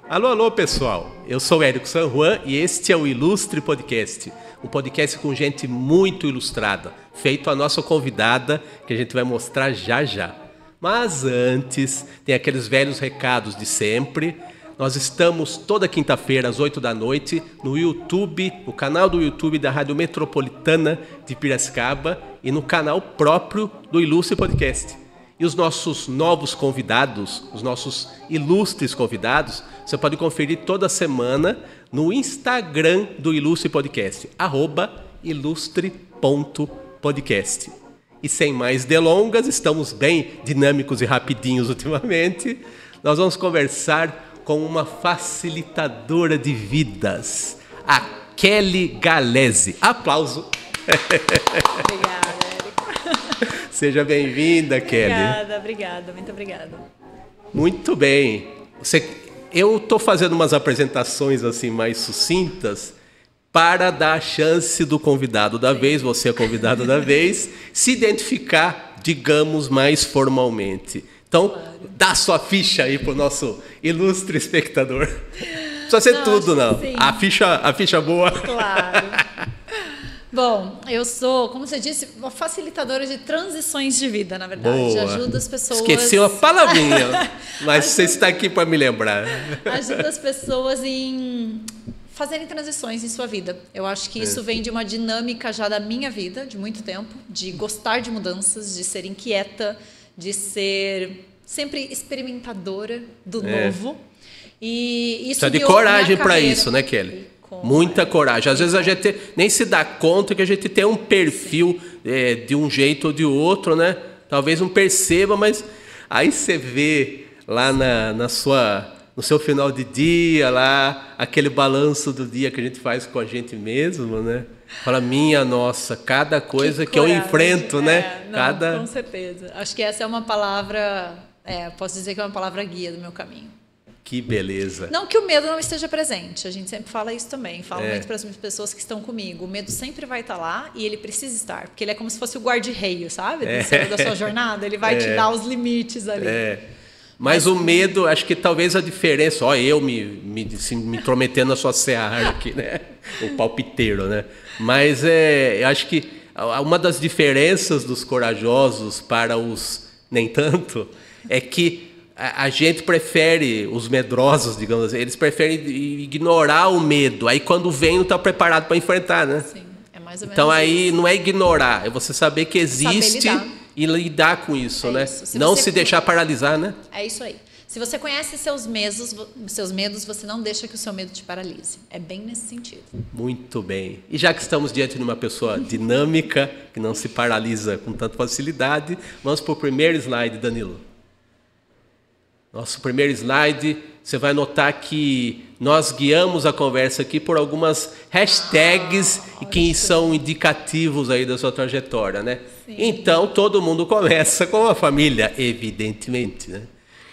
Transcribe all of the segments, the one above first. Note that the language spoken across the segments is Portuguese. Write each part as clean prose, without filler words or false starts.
Alô, alô, pessoal. Eu sou Érico San Juan e este é o Ilustre Podcast. Um podcast com gente muito ilustrada, feito a nossa convidada, que a gente vai mostrar já já. Mas antes, tem aqueles velhos recados de sempre. Nós estamos toda quinta-feira, às 8 da noite, no YouTube, no canal do YouTube da Rádio Metropolitana de Piracicaba e no canal próprio do Ilustre Podcast. E os nossos novos convidados, os nossos ilustres convidados, você pode conferir toda semana no Instagram do Ilustre Podcast, @ilustre.podcast. E sem mais delongas, estamos bem dinâmicos e rapidinhos ultimamente, nós vamos conversar com uma facilitadora de vidas, a Kelly Galese. Aplauso! Obrigada. Seja bem-vinda, Kelly. Obrigada, muito obrigada. Muito bem. Eu estou fazendo umas apresentações assim mais sucintas para dar a chance do convidado da vez, você é convidado da vez, se identificar, digamos, mais formalmente. Então, claro. Dá sua ficha aí para o nosso ilustre espectador. Não precisa ser tudo, não. Sim. A ficha boa. Claro. Bom, eu sou, como você disse, uma facilitadora de transições de vida, na verdade. Boa. Ajudo as pessoas... Esqueci uma palavrinha, mas você está aqui para me lembrar. Ajudo as pessoas em fazerem transições em sua vida. Eu acho que isso vem de uma dinâmica já da minha vida, de muito tempo, de gostar de mudanças, de ser inquieta, de ser sempre experimentadora do novo. E isso precisa de coragem para isso, né, Kelly? Muita coragem. Às vezes a gente nem se dá conta que a gente tem um perfil de um jeito ou de outro, né? Talvez não perceba, mas aí você vê lá no seu final de dia, lá, aquele balanço do dia que a gente faz com a gente mesmo, né? Fala, minha nossa, cada coisa que eu enfrento, né? Não, com certeza. Acho que essa é uma palavra, posso dizer que é uma palavra guia do meu caminho. Que beleza. Não que o medo não esteja presente, a gente sempre fala isso também, falo muito para as pessoas que estão comigo, o medo sempre vai estar lá e ele precisa estar, porque ele é como se fosse o guarda-reio, sabe? Da sua jornada, ele vai te dar os limites ali. Mas o medo, acho que talvez a diferença, eu me intrometendo na sua seara aqui, né? O palpiteiro, né? Mas eu acho que uma das diferenças dos corajosos para os nem tanto é que a gente prefere, os medrosos, digamos assim, eles preferem ignorar o medo. Aí quando vem, não está preparado para enfrentar, né? Sim, é mais ou menos então aí isso. Não é ignorar, é você saber que existe e lidar com isso, né? Isso. Não se deixar paralisar, né? É isso aí. Se você conhece seus medos, você não deixa que o seu medo te paralise. É bem nesse sentido. Muito bem. E já que estamos diante de uma pessoa dinâmica, que não se paralisa com tanta facilidade, vamos para o primeiro slide, Danilo. Nosso primeiro slide, você vai notar que nós guiamos a conversa aqui por algumas hashtags que são indicativos aí da sua trajetória, né? Sim. Então, todo mundo começa com a família, evidentemente, né?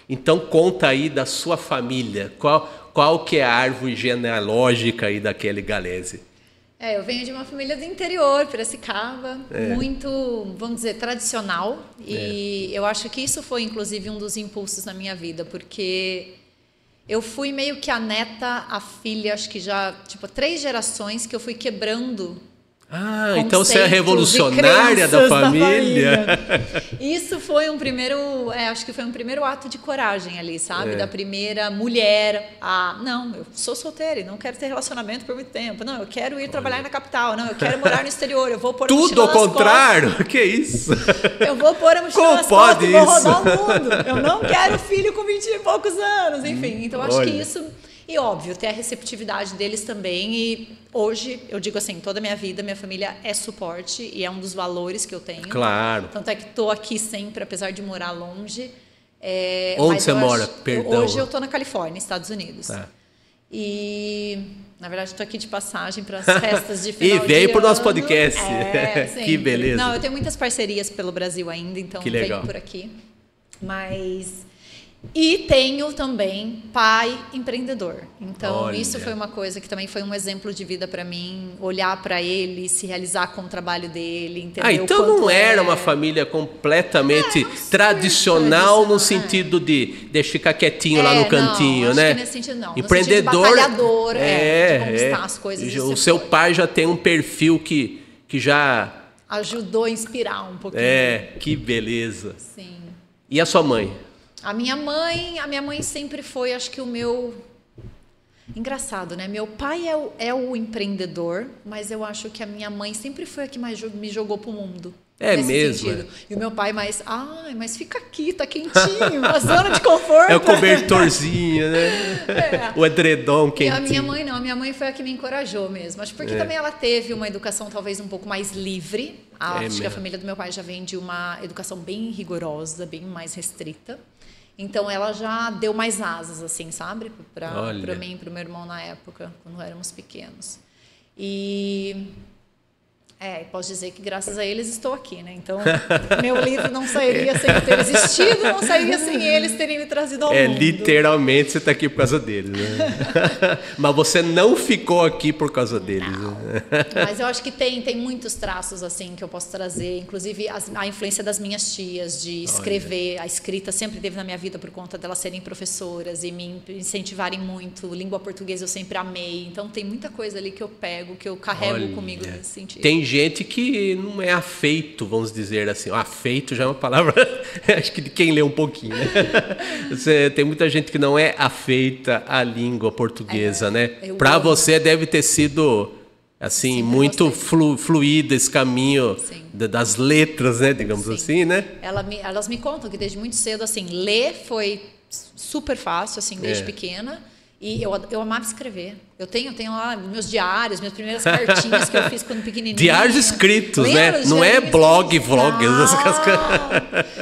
Então, conta aí da sua família, qual que é a árvore genealógica aí da Kelly Galese? Eu venho de uma família do interior, Piracicaba, muito, vamos dizer, tradicional. E eu acho que isso foi, inclusive, um dos impulsos na minha vida, porque eu fui meio que a neta, a filha, acho que já, 3 gerações que eu fui quebrando. Então você é a revolucionária da família. Isso foi acho que foi um primeiro ato de coragem ali, sabe? Da primeira mulher não, eu sou solteira e não quero ter relacionamento por muito tempo. Não, eu quero ir trabalhar na capital. Não, eu quero morar no exterior. Eu vou pôr a mochila tudo ao contrário? Costas. Que isso? Eu vou pôr a mochila nas costas e vou rodar o mundo. Eu não quero filho com 20 e poucos anos. Enfim, então acho que isso... E óbvio, ter a receptividade deles também. E hoje, eu digo assim, toda a minha vida, minha família é suporte e é um dos valores que eu tenho. Claro. Tanto é que estou aqui sempre, apesar de morar longe. Onde você mora? Perdão. Hoje eu estou na Califórnia, Estados Unidos. E, na verdade, estou aqui de passagem para as festas de final de ano. E veio para o nosso podcast. Que beleza. Não, eu tenho muitas parcerias pelo Brasil ainda, então que legal. venho por aqui. Mas... E tenho também pai empreendedor. Então, Olha. isso foi uma coisa que também foi um exemplo de vida para mim. Olhar para ele, se realizar com o trabalho dele, entender o então quanto não era uma família completamente tradicional no sentido de deixa ficar quietinho lá no cantinho, não, né? Acho que nesse sentido não. Empreendedor, no sentido de batalhador, de conquistar as coisas. O seu pai já tem um perfil que já ajudou a inspirar um pouquinho. Que beleza. Sim. E a sua mãe? A minha mãe sempre foi, acho que o meu... Engraçado, né? Meu pai é o empreendedor, mas eu acho que a minha mãe sempre foi a que mais me jogou pro mundo. É mesmo? Sentido. E o meu pai mas fica aqui, tá quentinho, a zona de conforto. É o cobertorzinho, né? O edredom quentinho. E a minha mãe não, a minha mãe foi a que me encorajou mesmo. Acho porque também ela teve uma educação talvez um pouco mais livre. Acho que a família do meu pai já vem de uma educação bem rigorosa, bem mais restrita. Então ela já deu mais asas, assim, sabe? Para mim e para o meu irmão na época, quando éramos pequenos. E posso dizer que graças a eles estou aqui, né? Então, meu livro não sairia sem ter existido, não sairia sem eles terem me trazido ao mundo. Literalmente você está aqui por causa deles, né? Mas você não ficou aqui por causa deles. Não. Né? Mas eu acho que tem muitos traços, assim, que eu posso trazer. Inclusive, a influência das minhas tias de escrever. A escrita sempre teve na minha vida por conta delas serem professoras e me incentivarem muito. Língua portuguesa eu sempre amei. Então, tem muita coisa ali que eu pego, que eu carrego comigo nesse sentido. Tem gente que não é afeito, vamos dizer assim. Afeito já é uma palavra, acho que de quem lê um pouquinho, né? Tem muita gente que não é afeita à língua portuguesa, né? Para você deve ter sido assim, sempre muito fluido esse caminho das letras, né? Digamos assim, né? Elas me contam que desde muito cedo, assim, ler foi super fácil, assim, desde pequena. E eu amava escrever. Eu tenho lá meus diários, minhas primeiras cartinhas que eu fiz quando pequenininha. Diários escritos, né? Não é blog, vlog.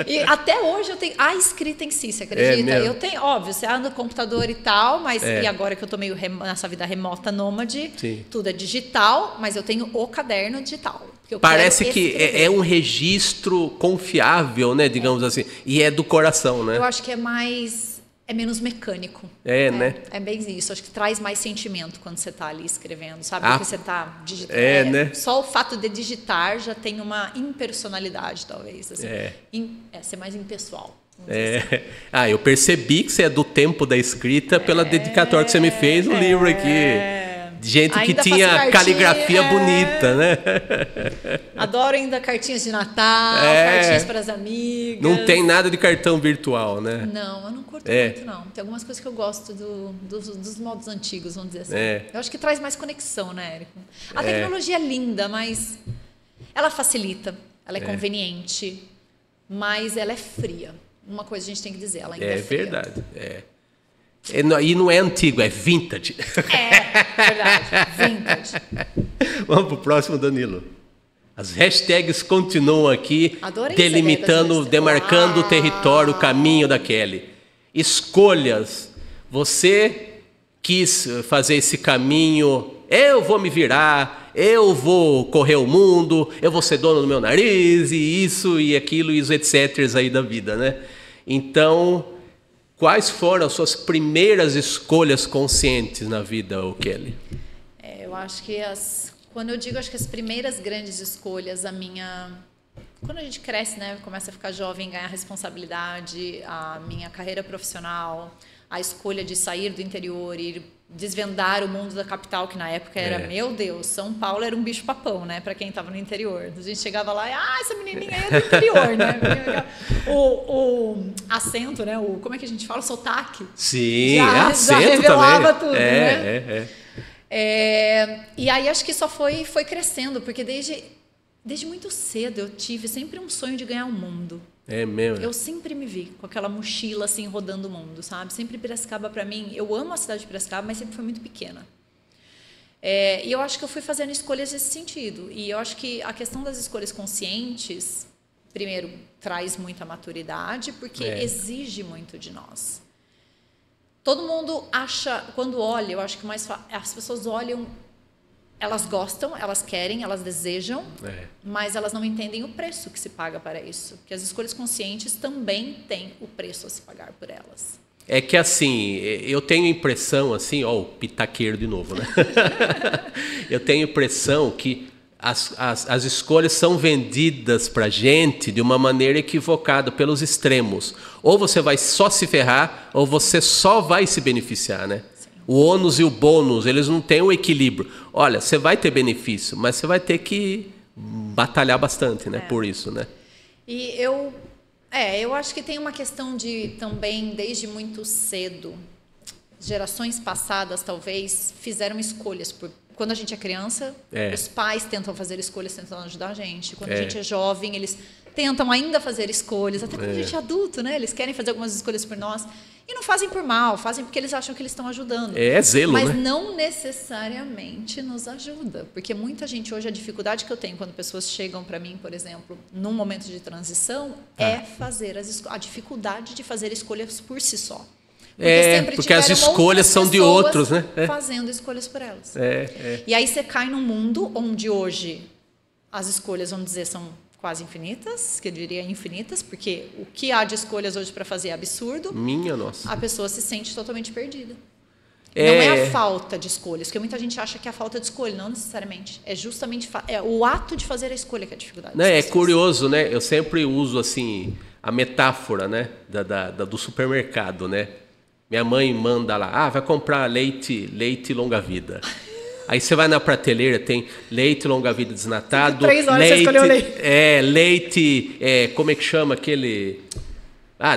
E até hoje eu tenho a escrita em si, você acredita? Eu tenho, óbvio, você anda no computador e tal, mas e agora que eu tô meio nessa vida remota nômade, tudo é digital, mas eu tenho o caderno digital. Parece que é um registro confiável, né? Digamos assim. E é do coração, né? Eu acho que é menos mecânico. Né? É bem isso. Acho que traz mais sentimento quando você está ali escrevendo, sabe? Porque você está digitando. Né? Só o fato de digitar já tem uma impersonalidade, talvez. Assim. Ser mais impessoal. Assim. Eu percebi que você é do tempo da escrita pela dedicatória que você me fez no livro aqui. Gente que tinha caligrafia bonita, né? Adoro ainda cartinhas de Natal, cartinhas para as amigas. Não tem nada de cartão virtual, né? Não, eu não curto muito, não. Tem algumas coisas que eu gosto dos modos antigos, vamos dizer assim. Eu acho que traz mais conexão, né, Érico? A tecnologia é linda, mas ela facilita, ela é conveniente, mas ela é fria. Uma coisa a gente tem que dizer, ela ainda é fria. Verdade, E não é antigo, é vintage. Verdade, vintage. Vamos pro próximo, Danilo. As hashtags continuam aqui, delimitando, demarcando o território, o caminho da Kelly. Escolhas. Você quis fazer esse caminho, eu vou me virar, eu vou correr o mundo, eu vou ser dono do meu nariz, e isso e aquilo, e os etc. aí da vida, né? Então, quais foram as suas primeiras escolhas conscientes na vida, Kelly? Eu acho que quando eu digo, acho que as primeiras grandes escolhas, quando a gente cresce, né, começa a ficar jovem, ganhar responsabilidade, a minha carreira profissional, a escolha de sair do interior e desvendar o mundo da capital, que na época era, meu Deus, São Paulo era um bicho-papão, né, para quem estava no interior. A gente chegava lá e, essa menininha aí é do interior, né? O acento, né, como é que a gente fala? O sotaque. Sim, acento já revelava também. Tudo, né? E aí acho que só foi crescendo, porque desde muito cedo eu tive sempre um sonho de ganhar o mundo. É mesmo? Eu sempre me vi com aquela mochila assim rodando o mundo, sabe? Sempre Piracicaba para mim, eu amo a cidade de Piracicaba, mas sempre foi muito pequena. E eu acho que eu fui fazendo escolhas nesse sentido. E eu acho que a questão das escolhas conscientes, primeiro, traz muita maturidade, porque exige muito de nós. Todo mundo acha, quando olha, eu acho que as pessoas olham elas gostam, elas querem, elas desejam, mas elas não entendem o preço que se paga para isso. Porque as escolhas conscientes também têm o preço a se pagar por elas. É que assim, eu tenho impressão assim, ó, o pitaqueiro de novo, né? Eu tenho impressão que as escolhas são vendidas pra gente de uma maneira equivocada, pelos extremos. Ou você vai só se ferrar, ou você só vai se beneficiar, né? O ônus e o bônus, eles não têm o equilíbrio. Olha, você vai ter benefício, mas você vai ter que batalhar bastante, né? Por isso, né? E eu acho que tem uma questão de também, desde muito cedo, gerações passadas talvez fizeram escolhas. Quando a gente é criança, os pais tentam fazer escolhas, tentam ajudar a gente. Quando a gente é jovem, eles tentam ainda fazer escolhas. Até quando a gente é adulto, né? Eles querem fazer algumas escolhas por nós. E não fazem por mal, fazem porque eles acham que eles estão ajudando. É zelo, mas né? não necessariamente nos ajuda. Porque muita gente hoje, a dificuldade que eu tenho quando pessoas chegam para mim, por exemplo, num momento de transição, é fazer a dificuldade de fazer escolhas por si só. Porque as escolhas são de outros, né? Fazendo escolhas por elas. E aí você cai num mundo onde hoje as escolhas, vamos dizer, são quase infinitas, que eu diria infinitas, porque o que há de escolhas hoje para fazer é absurdo. Minha nossa. A pessoa se sente totalmente perdida. Não é a falta de escolhas, porque muita gente acha que é a falta de escolha, não necessariamente. É justamente o ato de fazer a escolha que é a dificuldade. É curioso, né? Eu sempre uso assim a metáfora, né, do supermercado, né? Minha mãe manda lá, vai comprar leite longa-vida. Aí você vai na prateleira, tem leite longa-vida desnatado. 3 horas você escolheu leite. Leite, como é que chama aquele...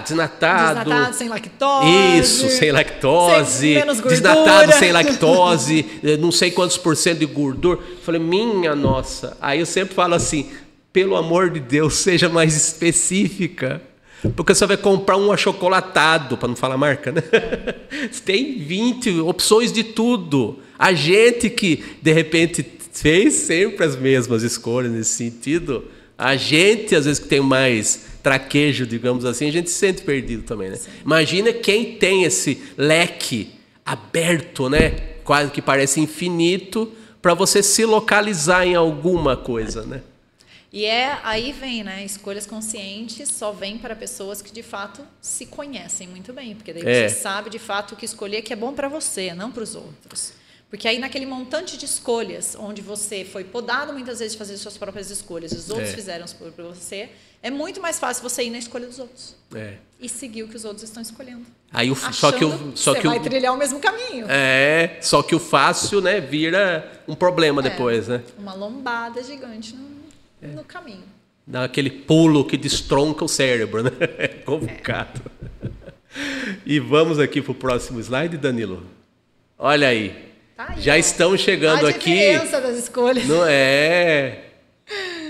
desnatado. Desnatado, sem lactose. Isso, sem lactose. Menos gordura. Desnatado, sem lactose. Não sei quantos % de gordura. Falei, minha nossa. Aí eu sempre falo assim, pelo amor de Deus, seja mais específica. Porque você vai comprar um achocolatado, para não falar marca, né? Tem 20 opções de tudo. A gente que, de repente, fez sempre as mesmas escolhas nesse sentido, a gente, às vezes, que tem mais traquejo, digamos assim, a gente se sente perdido também, né? Sim. Imagina quem tem esse leque aberto, né? Quase que parece infinito, para você se localizar em alguma coisa, né? E aí vem, né? Escolhas conscientes só vem para pessoas que de fato se conhecem muito bem, porque daí você sabe de fato o que escolher que é bom para você, não para os outros. Porque aí naquele montante de escolhas, onde você foi podado muitas vezes de fazer suas próprias escolhas, os outros fizeram as escolhas para você, é muito mais fácil você ir na escolha dos outros e seguir o que os outros estão escolhendo. Aí você vai trilhar o mesmo caminho. Só que o fácil, né, vira um problema depois, né? Uma lombada gigante no caminho. Dá aquele pulo que destronca o cérebro, né? É complicado. E vamos aqui para o próximo slide, Danilo. Olha aí. Tá aí, já estamos chegando aqui. A diferença das escolhas. Não é?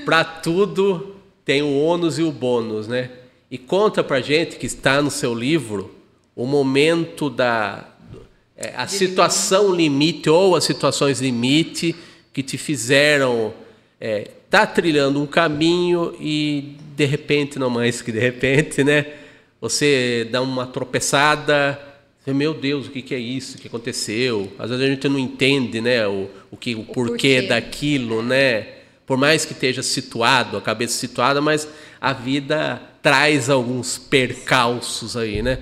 Para tudo tem o ônus e o bônus, né? E conta pra gente que está no seu livro o momento a situação limite ou as situações limite que te fizeram tá trilhando um caminho e de repente, não mais que de repente, né? Você dá uma tropeçada, meu Deus, o que é isso? O que aconteceu? Às vezes a gente não entende, né? O porquê daquilo, né? Por mais que esteja situado, a cabeça situada, mas a vida traz alguns percalços aí, né?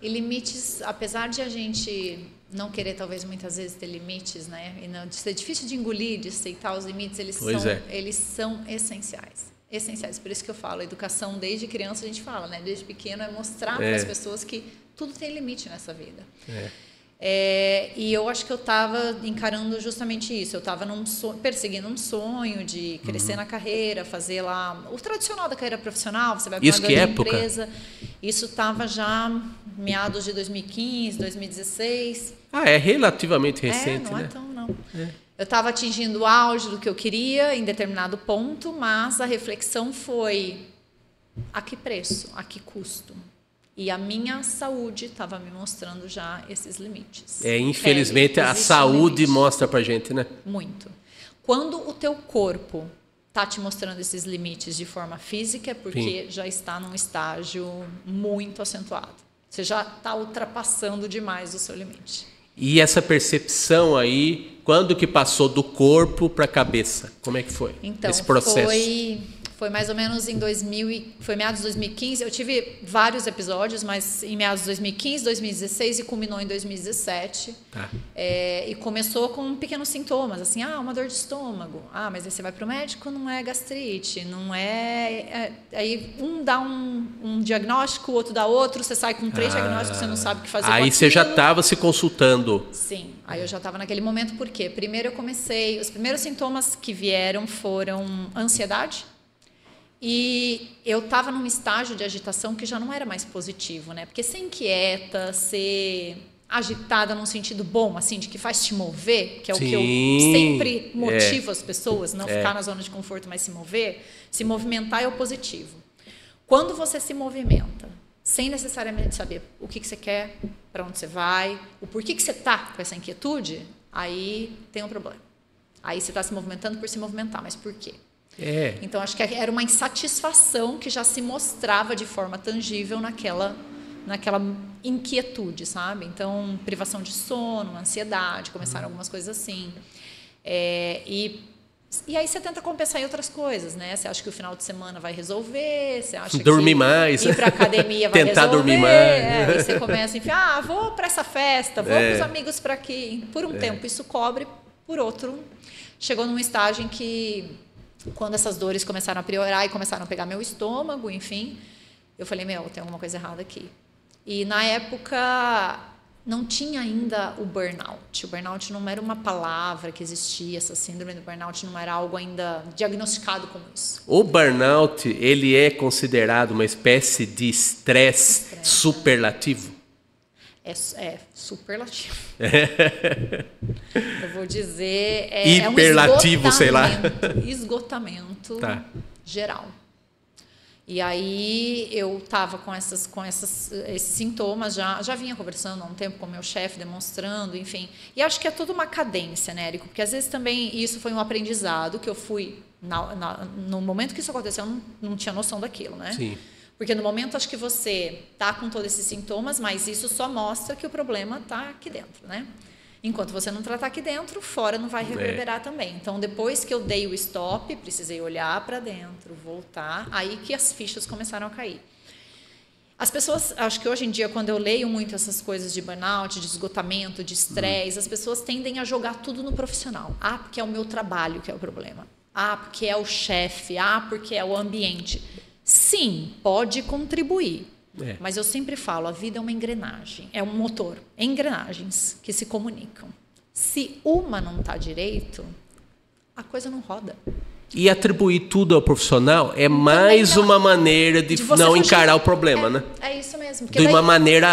E limites, apesar de a gente não querer talvez muitas vezes ter limites, né? E não, de ser difícil de engolir, de aceitar os limites, eles são essenciais. Essenciais. Por isso que eu falo, a educação desde criança a gente fala, né? Desde pequeno é mostrar para as pessoas que tudo tem limite nessa vida. E eu acho que eu estava encarando justamente isso. Eu estava perseguindo um sonho de crescer na carreira, fazer lá o tradicional da carreira profissional. Você vai para uma grande empresa. Isso estava já meados de 2015, 2016. É relativamente recente, não né? É tão, não. Eu estava atingindo o auge do que eu queria em determinado ponto, mas a reflexão foi: a que preço? A que custo? E a minha saúde estava me mostrando já esses limites. Infelizmente, a saúde mostra pra gente, né? Muito. Quando o teu corpo está te mostrando esses limites de forma física, é porque já está num estágio muito acentuado. Você já está ultrapassando demais o seu limite. E essa percepção aí, quando que passou do corpo para a cabeça? Como é que foi esse processo? Foi mais ou menos foi meados de 2015. Eu tive vários episódios, mas em meados de 2015, 2016 e culminou em 2017. Tá. E começou com pequenos sintomas, assim, uma dor de estômago. Mas aí você vai para o médico, não é gastrite, não é... Aí um dá um diagnóstico, o outro dá outro, você sai com 3 diagnósticos, você não sabe o que fazer com aquilo. Aí você já estava se consultando. Sim, aí eu já estava naquele momento, por quê? Primeiro os primeiros sintomas que vieram foram ansiedade. E eu estava num estágio de agitação que já não era mais positivo, né? Porque ser inquieta, ser agitada num sentido bom, assim, de que faz te mover, que é o que eu sempre motivo as pessoas, não ficar na zona de conforto, mas se mover. Se movimentar é o positivo. Quando você se movimenta, sem necessariamente saber o que você quer, para onde você vai, o porquê que você está com essa inquietude, aí tem um problema. Aí você está se movimentando por se movimentar, mas por quê? Então, acho que era uma insatisfação que já se mostrava de forma tangível naquela inquietude, sabe? Então, privação de sono, ansiedade, começaram algumas coisas assim. E aí você tenta compensar em outras coisas, né? Você acha que o final de semana vai resolver, você acha dormir que mais. Ir para academia vai tentar resolver. Dormir mais. Aí você começa a enfiar, vou para essa festa, vou com os amigos para aqui. Por um tempo isso cobre, por outro, chegou num estágio em que... Quando essas dores começaram a piorar e começaram a pegar meu estômago, enfim, eu falei, tem alguma coisa errada aqui. E na época não tinha ainda o burnout. O burnout não era uma palavra que existia, essa síndrome do burnout não era algo ainda diagnosticado como isso. O burnout, ele é considerado uma espécie de estresse superlativo? É superlativo. Eu vou dizer... Hiperlativo, um sei lá. Esgotamento geral. E aí eu estava com esses sintomas, já vinha conversando há um tempo com o meu chefe, demonstrando, enfim. E acho que é toda uma cadência, né, Érico? Porque às vezes também isso foi um aprendizado que eu fui... no momento que isso aconteceu, eu não tinha noção daquilo, né? Sim. Porque no momento acho que você está com todos esses sintomas, mas isso só mostra que o problema está aqui dentro, né? Enquanto você não tratar aqui dentro, fora não vai reverberar também. Então, depois que eu dei o stop, precisei olhar para dentro, voltar, aí que as fichas começaram a cair. As pessoas, acho que hoje em dia, quando eu leio muito essas coisas de burnout, de esgotamento, de estresse, as pessoas tendem a jogar tudo no profissional. Porque é o meu trabalho que é o problema. Porque é o chefe. Porque é o ambiente. Sim, pode contribuir, mas eu sempre falo, a vida é uma engrenagem, é um motor, engrenagens que se comunicam. Se uma não está direito, a coisa não roda. E atribuir tudo ao profissional é mais uma maneira de não encarar o problema, né? É isso mesmo. De uma maneira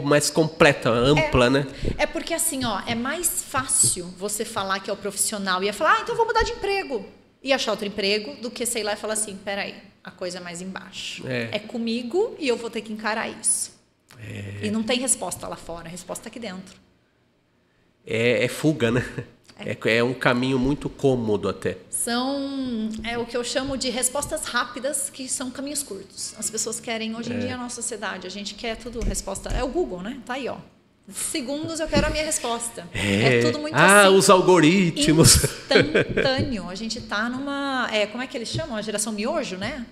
mais completa, ampla, né? É porque assim, é mais fácil você falar que é o profissional e falar, então eu vou mudar de emprego e achar outro emprego, do que sei lá e falar assim, peraí, a coisa é mais embaixo. É comigo e eu vou ter que encarar isso. E não tem resposta lá fora, a resposta aqui dentro. É fuga, né? É um caminho muito cômodo até. São o que eu chamo de respostas rápidas, que são caminhos curtos. As pessoas querem, hoje em dia, na nossa sociedade, a gente quer tudo resposta. É o Google, né? Tá aí, ó. Segundos eu quero a minha resposta. É tudo muito assim. Os algoritmos. Instantâneo. A gente tá numa... como é que eles chamam? A geração miojo, né?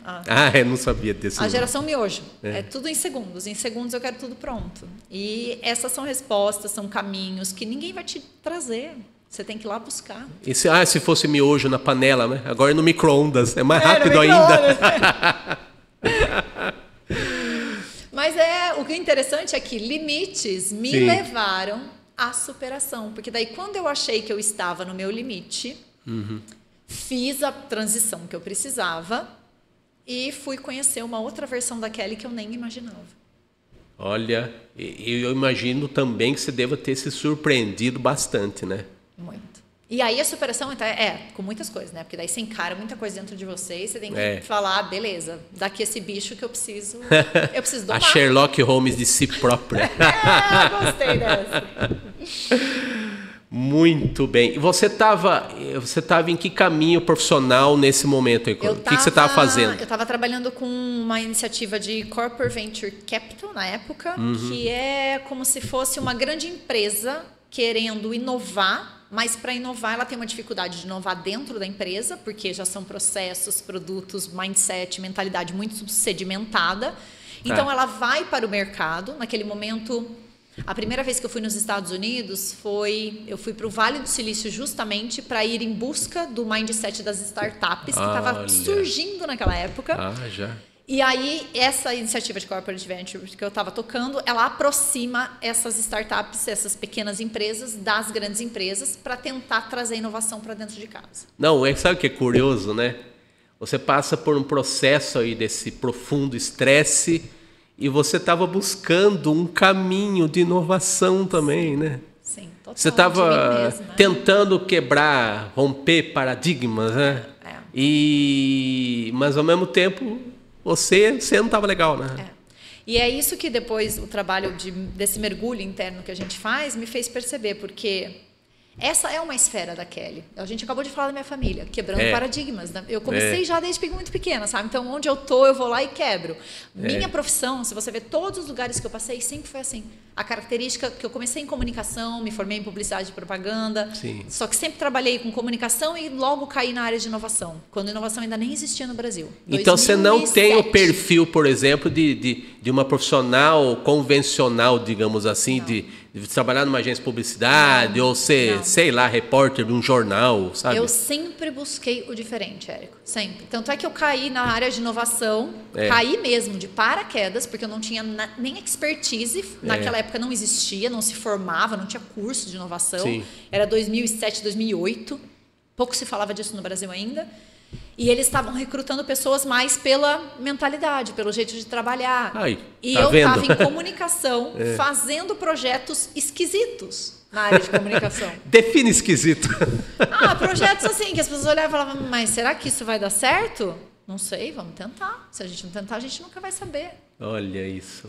Eu não sabia desse. A geração miojo. É tudo em segundos. Em segundos eu quero tudo pronto. E essas são respostas, são caminhos que ninguém vai te trazer. Você tem que ir lá buscar. E se fosse miojo na panela, né? Agora é no micro-ondas. É mais rápido ainda. Mas o que é interessante é que limites me levaram à superação. Porque daí, quando eu achei que eu estava no meu limite, fiz a transição que eu precisava e fui conhecer uma outra versão da Kelly que eu nem imaginava. Olha, eu imagino também que você deva ter se surpreendido bastante, né? Muito. E aí a superação com muitas coisas, né? Porque daí você encara muita coisa dentro de você e você tem que falar, beleza, daqui esse bicho que eu preciso domar. A Sherlock Holmes de si própria. Gostei dessa. Muito bem. E você estava em que caminho profissional nesse momento? O que você estava fazendo? Eu estava trabalhando com uma iniciativa de Corporate Venture Capital na época, que é como se fosse uma grande empresa querendo inovar mas para inovar ela tem uma dificuldade de inovar dentro da empresa, porque já são processos, produtos, mindset, mentalidade muito sedimentada. Então ela vai para o mercado. Naquele momento, a primeira vez que eu fui nos Estados Unidos eu fui para o Vale do Silício justamente para ir em busca do mindset das startups que estava surgindo naquela época. Já. E aí, essa iniciativa de Corporate Venture que eu estava tocando, ela aproxima essas startups, essas pequenas empresas, das grandes empresas, para tentar trazer inovação para dentro de casa. Não, sabe o que é curioso, né? Você passa por um processo aí desse profundo estresse e você estava buscando um caminho de inovação também, né? Sim, total. Você estava tentando quebrar, romper paradigmas, né? Mas, ao mesmo tempo... Você não estava legal, né? E é isso que depois o trabalho desse mergulho interno que a gente faz me fez perceber, porque essa é uma esfera da Kelly. A gente acabou de falar da minha família, quebrando paradigmas. Né? Eu comecei já desde muito pequena, sabe? Então, onde eu vou lá e quebro. Minha profissão, se você ver todos os lugares que eu passei, sempre foi assim. A característica que eu comecei em comunicação, me formei em publicidade e propaganda, só que sempre trabalhei com comunicação e logo caí na área de inovação, quando a inovação ainda nem existia no Brasil. Então 2007. Você não tem o perfil, por exemplo, de uma profissional convencional, digamos assim, de trabalhar numa agência de publicidade ou ser, sei lá, repórter de um jornal, sabe? Eu sempre busquei o diferente, Érico, sempre. Tanto é que eu caí na área de inovação, caí mesmo de paraquedas, porque eu não tinha nem expertise. Naquela época não existia, não se formava, não tinha curso de inovação. Era 2007, 2008. Pouco se falava disso no Brasil ainda. E eles estavam recrutando pessoas mais pela mentalidade, pelo jeito de trabalhar. E eu estava em comunicação, fazendo projetos esquisitos na área de comunicação. Define esquisito. Projetos assim, que as pessoas olhavam e falavam, mas será que isso vai dar certo? Não sei, vamos tentar. Se a gente não tentar, a gente nunca vai saber. Olha isso.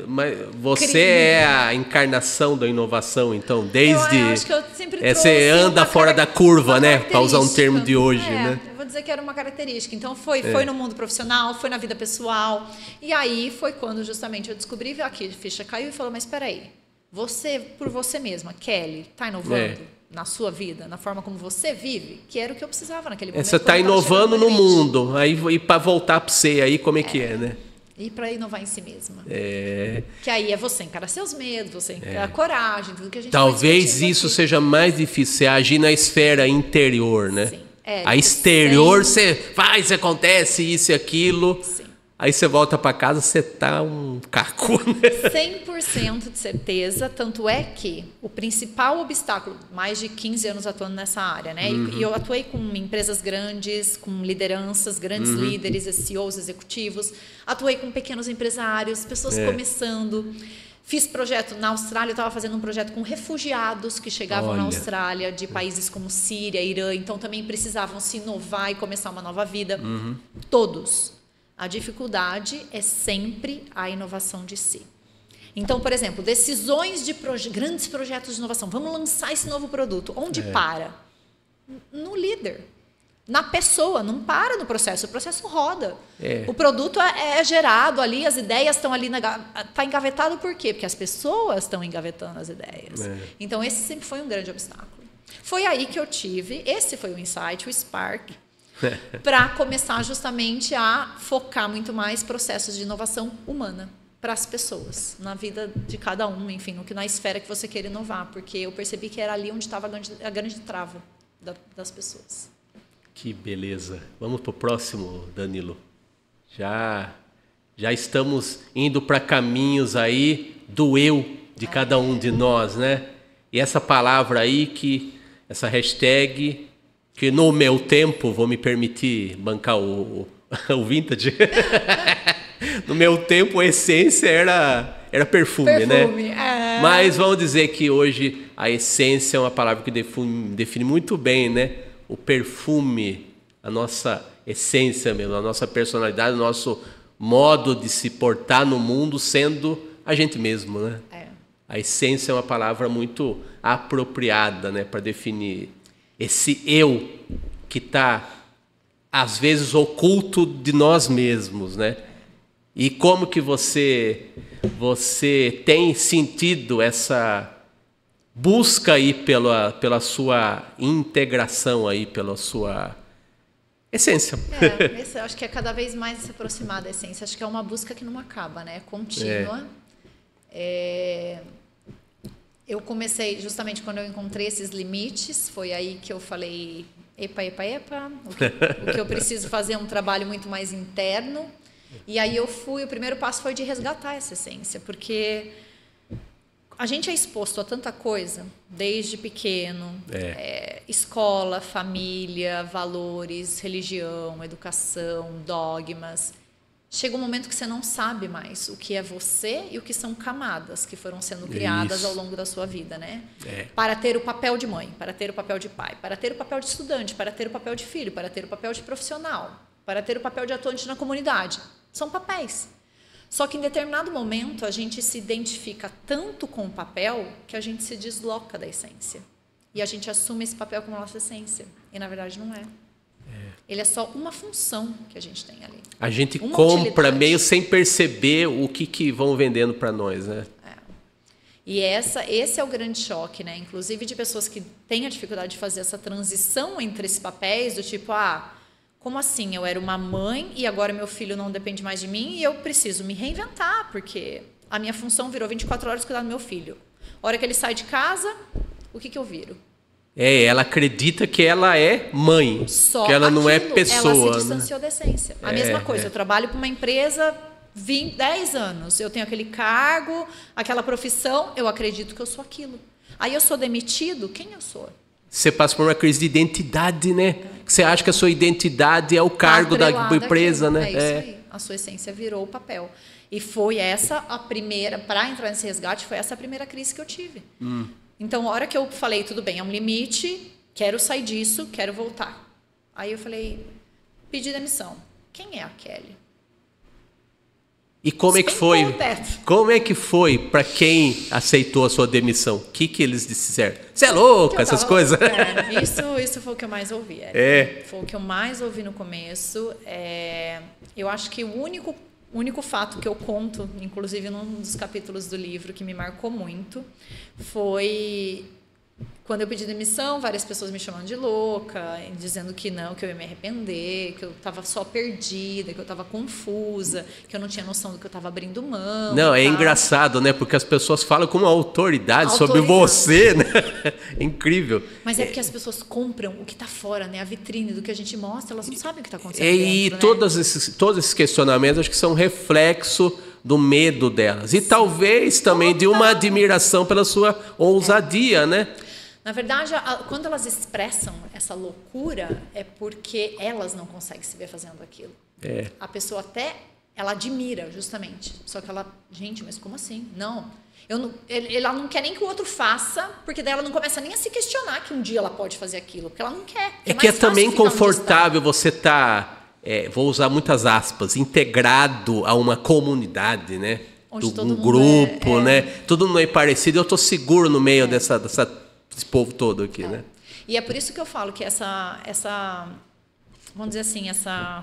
Mas você é a encarnação da inovação, então, desde... Eu acho que eu sempre trouxe você anda fora da curva, né? Para usar um termo de hoje, né? Eu vou dizer que era uma característica. Então, foi no mundo profissional, foi na vida pessoal. E aí, foi quando justamente eu descobri, aqui a ficha caiu e falou, mas espera aí, você, por você mesma, Kelly, está inovando na sua vida, na forma como você vive, que era o que eu precisava naquele momento. Você está inovando no mundo, aí, e para voltar para você aí, como é que é, né? E para inovar em si mesma. Que aí é você encarar seus medos, você encarar a coragem, tudo que a gente talvez isso aqui seja mais difícil, você agir na esfera interior, né? Sim. A exterior, você faz, acontece isso e aquilo. Sim. Aí você volta para casa, você tá um caco, né? 100% de certeza, tanto é que o principal obstáculo, mais de 15 anos atuando nessa área, né? E eu atuei com empresas grandes, com lideranças, grandes líderes, CEOs, executivos, atuei com pequenos empresários, pessoas começando. Fiz projeto na Austrália, eu estava fazendo um projeto com refugiados que chegavam na Austrália, de países como Síria, Irã, então também precisavam se inovar e começar uma nova vida. Todos. A dificuldade é sempre a inovação de si. Então, por exemplo, decisões de grandes projetos de inovação. Vamos lançar esse novo produto. Onde para? No líder. Na pessoa, não para no processo. O processo roda. O produto é gerado ali, as ideias estão ali, está engavetado por quê? Porque as pessoas estão engavetando as ideias. Então, esse sempre foi um grande obstáculo. Foi aí que eu tive, esse foi o insight, o spark, para começar justamente a focar muito mais processos de inovação humana para as pessoas, na vida de cada um, enfim, na esfera que você queira inovar, porque eu percebi que era ali onde estava a grande trava das pessoas. Que beleza. Vamos para o próximo, Danilo. Já estamos indo para caminhos aí do eu de cada um de nós, né? E essa palavra aí, essa hashtag, que no meu tempo, vou me permitir bancar o vintage, no meu tempo a essência era perfume, né? Mas vamos dizer que hoje a essência é uma palavra que define muito bem, né? O perfume, a nossa essência mesmo, a nossa personalidade, o nosso modo de se portar no mundo sendo a gente mesmo, né? A essência é uma palavra muito apropriada, né, para definir esse eu que está, às vezes, oculto de nós mesmos, né? E como que você tem sentido essa busca aí pela sua integração aí, pela sua essência. Eu acho que é cada vez mais se aproximar da essência. Acho que é uma busca que não acaba, né? É contínua. Eu comecei justamente quando eu encontrei esses limites, foi aí que eu falei, epa, o que eu preciso fazer é um trabalho muito mais interno. E aí o primeiro passo foi de resgatar essa essência, porque a gente é exposto a tanta coisa, desde pequeno, escola, família, valores, religião, educação, dogmas. Chega um momento que você não sabe mais o que é você e o que são camadas que foram sendo criadas ao longo da sua vida, né? Para ter o papel de mãe, para ter o papel de pai, para ter o papel de estudante, para ter o papel de filho, para ter o papel de profissional, para ter o papel de atuante na comunidade. São papéis. Só que em determinado momento a gente se identifica tanto com o papel que a gente se desloca da essência. E a gente assume esse papel como nossa essência. E na verdade não é. Ele é só uma função que a gente tem ali. A gente compra meio sem perceber o que vão vendendo para nós, né? E esse é o grande choque, né? Inclusive de pessoas que têm a dificuldade de fazer essa transição entre esses papéis, do tipo, como assim? Eu era uma mãe e agora meu filho não depende mais de mim e eu preciso me reinventar, porque a minha função virou 24 horas cuidar do meu filho. A hora que ele sai de casa, o que eu viro? Ela acredita que ela é mãe, só que ela não é pessoa. Ela se distanciou da essência. A mesma coisa, eu trabalho para uma empresa 10 anos, eu tenho aquele cargo, aquela profissão, eu acredito que eu sou aquilo. Aí eu sou demitido, quem eu sou? Você passa por uma crise de identidade, né? Você acha que a sua identidade é o cargo da empresa, né? É isso aí, a sua essência virou o papel. E foi essa a primeira, para entrar nesse resgate, foi essa a primeira crise que eu tive. Então, a hora que eu falei, tudo bem, é um limite, quero sair disso, quero voltar. Aí eu falei, pedi demissão. Quem é a Kelly? E como é que foi? Como é que foi para quem aceitou a sua demissão? O que eles disseram? Você é louca, essas coisas? Isso foi o que eu mais ouvi. Foi o que eu mais ouvi no começo. Eu acho que o único fato que eu conto, inclusive num dos capítulos do livro que me marcou muito, foi quando eu pedi demissão, várias pessoas me chamando de louca, dizendo que não, que eu ia me arrepender, que eu estava só perdida, que eu estava confusa, que eu não tinha noção do que eu estava abrindo mão. Não, é engraçado, né? Porque as pessoas falam com uma autoridade sobre você, né? É incrível. Mas é porque as pessoas compram o que está fora, né? A vitrine do que a gente mostra, elas não sabem o que está acontecendo dentro, né? Todos esses questionamentos acho que são reflexo do medo delas. E talvez também de uma admiração pela sua ousadia, né? Na verdade, quando elas expressam essa loucura, é porque elas não conseguem se ver fazendo aquilo. A pessoa ela admira, justamente. Só que ela, gente, mas como assim? Não. Ela não quer nem que o outro faça, porque daí ela não começa nem a se questionar que um dia ela pode fazer aquilo, porque ela não quer. É que é também confortável você estar, vou usar muitas aspas, integrado a uma comunidade, né? Um grupo, né? Todo mundo é parecido, eu estou seguro no meio desse povo todo aqui, né? E é por isso que eu falo que essa vamos dizer assim,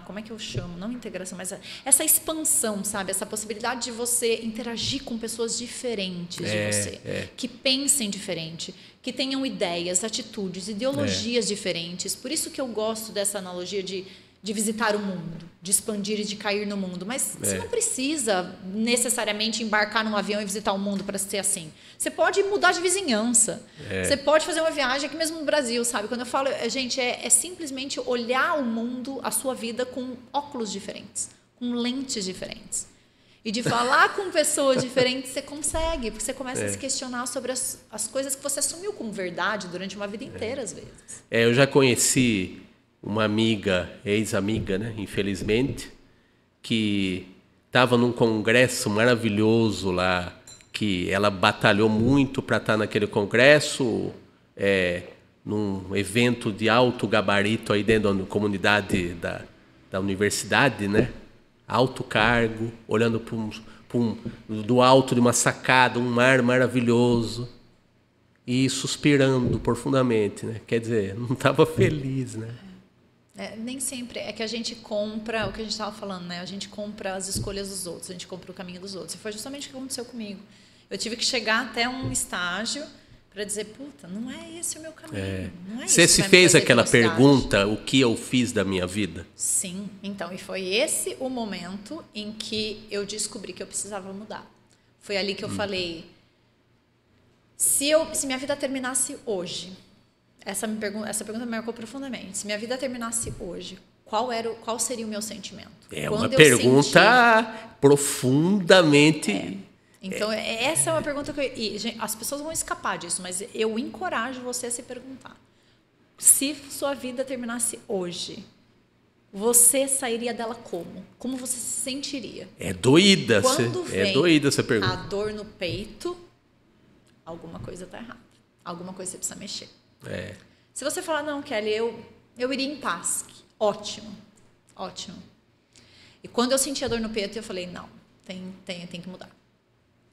como é que eu chamo? Não integração, mas essa expansão, sabe? Essa possibilidade de você interagir com pessoas diferentes de você, que pensem diferente, que tenham ideias, atitudes, ideologias diferentes. Por isso que eu gosto dessa analogia de visitar o mundo, de expandir e de cair no mundo. Mas você não precisa necessariamente embarcar num avião e visitar o mundo para ser assim. Você pode mudar de vizinhança. Você pode fazer uma viagem aqui mesmo no Brasil, sabe? Quando eu falo, gente, é simplesmente olhar o mundo, a sua vida, com óculos diferentes, com lentes diferentes. E de falar com pessoas diferentes, você consegue, porque você começa a se questionar sobre as coisas que você assumiu como verdade durante uma vida inteira, às vezes. Eu já conheci uma amiga, ex-amiga, né, infelizmente, que estava num congresso maravilhoso lá, que ela batalhou muito para estar naquele congresso, num evento de alto gabarito aí dentro da comunidade da universidade, né? Alto cargo, olhando do alto de uma sacada, um mar maravilhoso e suspirando profundamente, né? Quer dizer, não estava feliz, né? Nem sempre. É que a gente compra, o que a gente estava falando, né? A gente compra as escolhas dos outros, a gente compra o caminho dos outros. E foi justamente o que aconteceu comigo. Eu tive que chegar até um estágio para dizer, puta, não é esse o meu caminho. Não é Você isso se que vai me fez trazer aquela felicidade. pergunta, o que eu fiz da minha vida? Sim, então, e foi esse o momento em que eu descobri que eu precisava mudar. Foi ali que eu falei, se minha vida terminasse hoje, essa pergunta me marcou profundamente, se minha vida terminasse hoje, qual seria o meu sentimento? É Quando uma eu pergunta profundamente... Então, essa é uma pergunta que gente, as pessoas vão escapar disso, mas eu encorajo você a se perguntar. Se sua vida terminasse hoje, você sairia dela como? Como você se sentiria? É doída, Quando vem essa pergunta. a dor no peito, alguma coisa está errada. Alguma coisa você precisa mexer. Se você falar, não, Kelly, eu iria em paz. Ótimo, ótimo. E quando eu senti a dor no peito, eu falei, não, tem que mudar.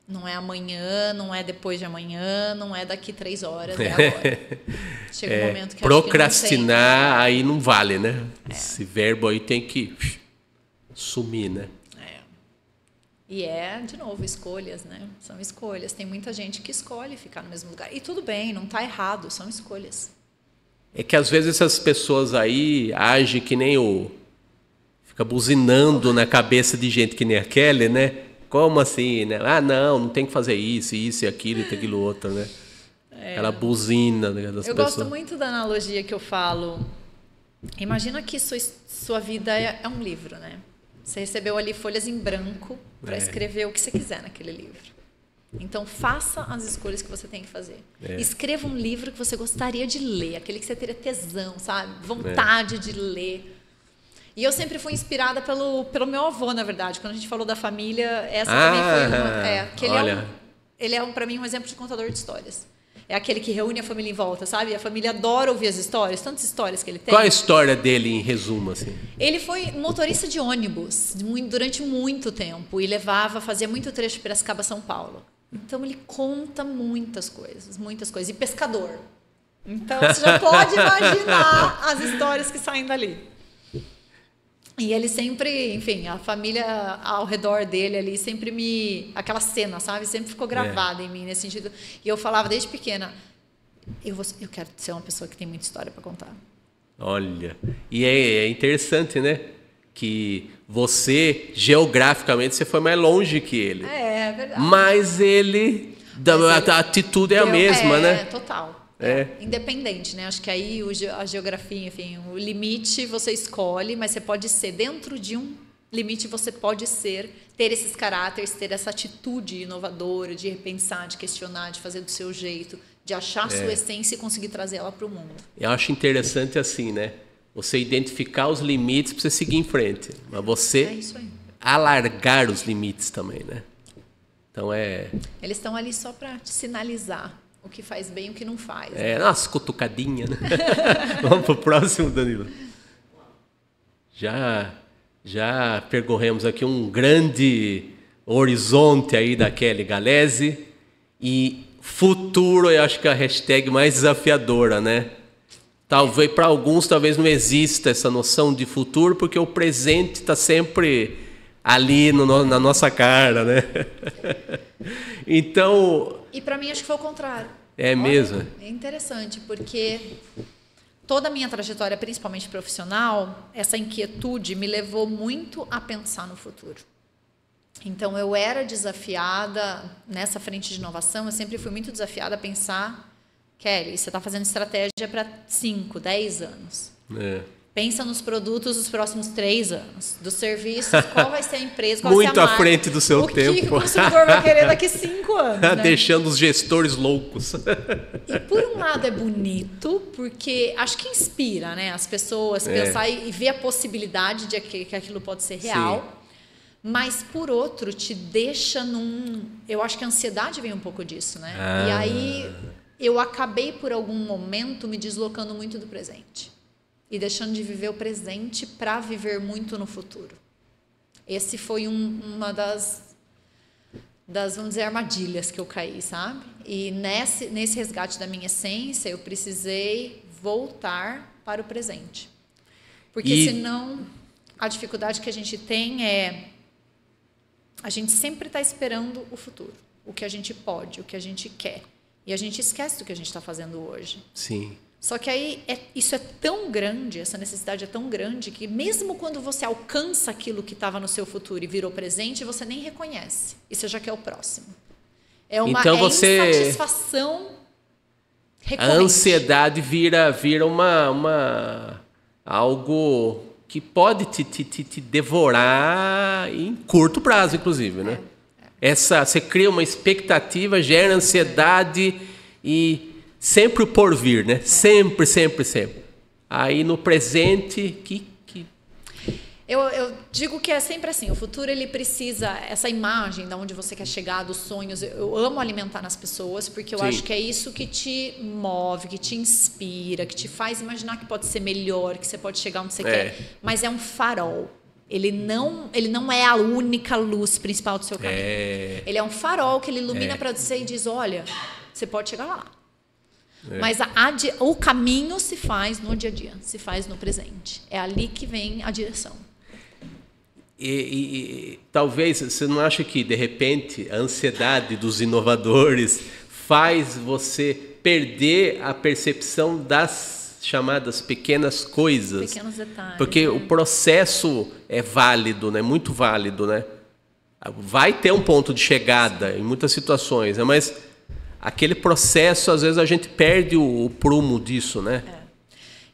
Não é amanhã, não é depois de amanhã, não é daqui 3 horas, é agora. Chega um momento que procrastinar, acho que não tem, aí não vale, né? Esse verbo aí tem que sumir, né? E de novo, escolhas, né? São escolhas. Tem muita gente que escolhe ficar no mesmo lugar. E tudo bem, não está errado, são escolhas. É que às vezes essas pessoas aí agem que nem fica buzinando na cabeça de gente que nem a Kelly, né? Como assim, né? Ah, não tem que fazer isso e aquilo e aquilo outro, né? Ela buzina, né, das pessoas. Gosto muito da analogia que eu falo. Imagina que sua vida é um livro, né? Você recebeu ali folhas em branco para escrever o que você quiser naquele livro. Então, faça as escolhas que você tem que fazer. Escreva um livro que você gostaria de ler, aquele que você teria tesão, sabe? Vontade de ler. E eu sempre fui inspirada pelo meu avô, na verdade. Quando a gente falou da família, essa também foi uma... que ele é para mim, um exemplo de contador de histórias. É aquele que reúne a família em volta, sabe? A família adora ouvir as histórias, tantas histórias que ele tem. Qual a história dele, em resumo, assim? Ele foi motorista de ônibus durante muito tempo e fazia muito trecho de Piracicaba, São Paulo. Então, ele conta muitas coisas. E pescador. Então, você já pode imaginar as histórias que saem dali. E ele sempre, enfim, a família ao redor dele ali, aquela cena, sabe? Sempre ficou gravada em mim, nesse sentido. E eu falava desde pequena, eu quero ser uma pessoa que tem muita história para contar. Olha, e é interessante, né? Que você, geograficamente, você foi mais longe que ele. É verdade. Mas a atitude é a mesma, né? Total. Independente, né? Acho que aí a geografia, enfim, o limite você escolhe, mas você pode ser dentro de um limite, você pode ter esses caráteres, ter essa atitude inovadora de repensar, de questionar, de fazer do seu jeito, de achar a sua essência e conseguir trazer ela para o mundo. Eu acho interessante assim, né? Você identificar os limites para você seguir em frente, mas você alargar os limites também, né? Então Eles estão ali só para te sinalizar o que faz bem e o que não faz. Nossa, cutucadinha, né? Vamos pro próximo, Danilo. Já percorremos aqui um grande horizonte aí da Kelly Gallese e futuro, eu acho que é a hashtag mais desafiadora, né? Talvez para alguns talvez não exista essa noção de futuro porque o presente está sempre ali na nossa cara, né? Então... E para mim acho que foi o contrário. É mesmo? É interessante, porque toda a minha trajetória, principalmente profissional, essa inquietude me levou muito a pensar no futuro. Então, eu era desafiada, nessa frente de inovação, eu sempre fui muito desafiada a pensar, Kelly, você está fazendo estratégia para 5, 10 anos. Pensa nos produtos dos próximos 3 anos, dos serviços, qual vai ser a empresa, qual muito vai ser a marca, à frente do seu tempo. O que o consumidor vai querer daqui 5 anos. Né? Deixando os gestores loucos. E por um lado é bonito, porque acho que inspira, né, as pessoas pensar e ver a possibilidade de que aquilo pode ser real. Sim. Mas, por outro, te deixa Eu acho que a ansiedade vem um pouco disso, né? E aí eu acabei, por algum momento, me deslocando muito do presente. E deixando de viver o presente para viver muito no futuro. Esse foi uma das, vamos dizer, armadilhas que eu caí, sabe? E nesse resgate da minha essência, eu precisei voltar para o presente. Porque senão, a dificuldade que a gente tem a gente sempre está esperando o futuro, o que a gente pode, o que a gente quer. E a gente esquece do que a gente está fazendo hoje. Sim. Só que aí isso é tão grande, essa necessidade é tão grande, que mesmo quando você alcança aquilo que estava no seu futuro e virou presente, você nem reconhece. E você já quer o próximo. É uma insatisfação recorrente. A ansiedade vira algo que pode te devorar em curto prazo, inclusive, né? Você cria uma expectativa, gera ansiedade e sempre o porvir, né? Sempre, sempre, sempre. Aí no presente, Eu digo que é sempre assim, o futuro ele precisa, essa imagem de onde você quer chegar, dos sonhos, eu amo alimentar nas pessoas, porque eu acho que é isso que te move, que te inspira, que te faz imaginar que pode ser melhor, que você pode chegar onde você quer, mas é um farol. Ele não é a única luz principal do seu caminho. Ele é um farol que ele ilumina para você e diz, olha, você pode chegar lá. Mas o caminho se faz no dia a dia, se faz no presente. É ali que vem a direção. E talvez você não acha que, de repente, a ansiedade dos inovadores faz você perder a percepção das chamadas pequenas coisas? Pequenos detalhes. Porque o processo é válido, né? Muito válido, né? Vai ter um ponto de chegada em muitas situações, né? Mas aquele processo, às vezes, a gente perde o prumo disso, né?